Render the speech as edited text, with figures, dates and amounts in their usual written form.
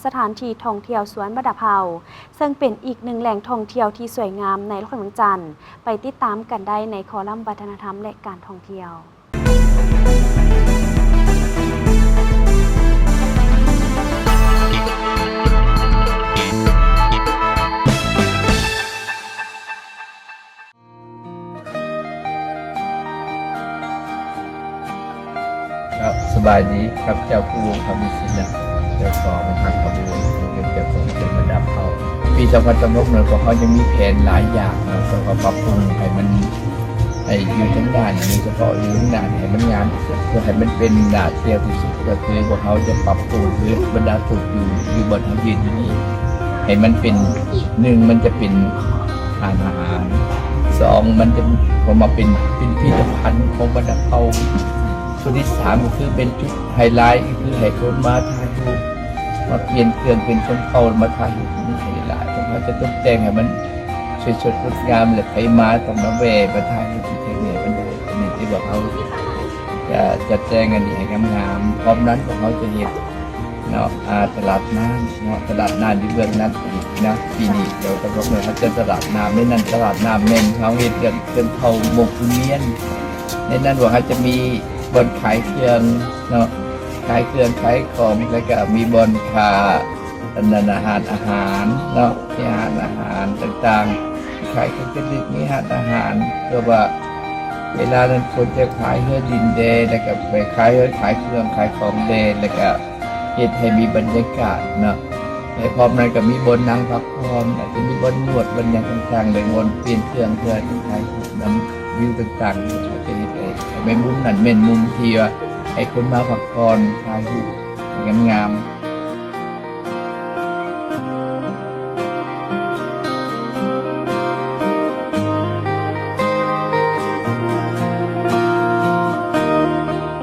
สถานที่ท่องเที่ยวสวนบดาเผาซึ่งเป็นอีกหนึ่งแหล่งท่องเที่ยวที่สวยงามในนครหลวงจันทร์ไปติดตามกันได้ในคอลัมน์วัฒนธรรมและการท่องเที่ยวครับสบายดีครับเจ้าผู้วงคำมิสินะเจ้าของทางขบวนเกี่ยวกับเรื่องบรรดาเขาปี2026เนี่ยเขายังมีแผนหลายอย่างนะสำหรับปรับปรุงให้มันอยู่ทั้งด้านโดยเฉพาะอยู่ทั้งด้านให้มันงามที่สุดเพื่อให้มันเป็นด่านเที่ยวที่สุดก็คือพวกเขาจะปรับปรุงหรือบรรดาสุดอยู่บนทางยืนที่นี่ให้มันเป็น1มันจะเป็นอาหาร2มันจะพอมาเป็นพิพิธภัณฑ์ของบรรดาเขาส่วนที่3ก็คือเป็นจุดไฮไลท์คือให้คนมาถ่ายรูปมาเปลี่ยนเครื่องเป็นชนเผ่ามาถ่ายรูปนี่ไฮไลท์เพราะเขาจะต้องแต่งให้มันสวยๆงดงามและใครมาต้องมาแวะมาถ่ายรูปที่นี่มันได้อันนี้ที่บอกเขาจะจัดแจงอันนี้ให้งามๆพร้อมนั้นพวกเขาจะเห็นเนาะตลาดน้ำเนาะตลาดน้ำที่เบื้องนั้นนะปีนี้เดี๋ยวจะบอกเลยเขาจะตลาดน้ำในนั้นตลาดน้ำเมนเขาเห็นเกินเผ่าหมกเมียนในนั้นว่าเขาจะมีบอนขายเครื่องเนาะขายเครื่องขายของแล้วก็มีบอนขายอาหารเนาะที่อาหารต่างๆขายเครื่องดื่มมีอาหารก็ว่าเวลานั้นคนจะขายเฮือดินเดแล้วก็ไปขายเครื่องขายของเดแล้วก็เฮ็ดให้มีบรรยากาศเนาะในพร้อมนั้นก็มีบนนั่งพักผ่อนอาจจะมีบนนวดบนอย่างต่างๆเลยบนเปลี่ยนเครื่องเพื่อที่ขายน้ำวิวต่างๆอาจจะเห็นเป็นมุมนั้นเป็นมุมที่ว่าให้คนมาพักผ่อนถ่ายรูปงามๆ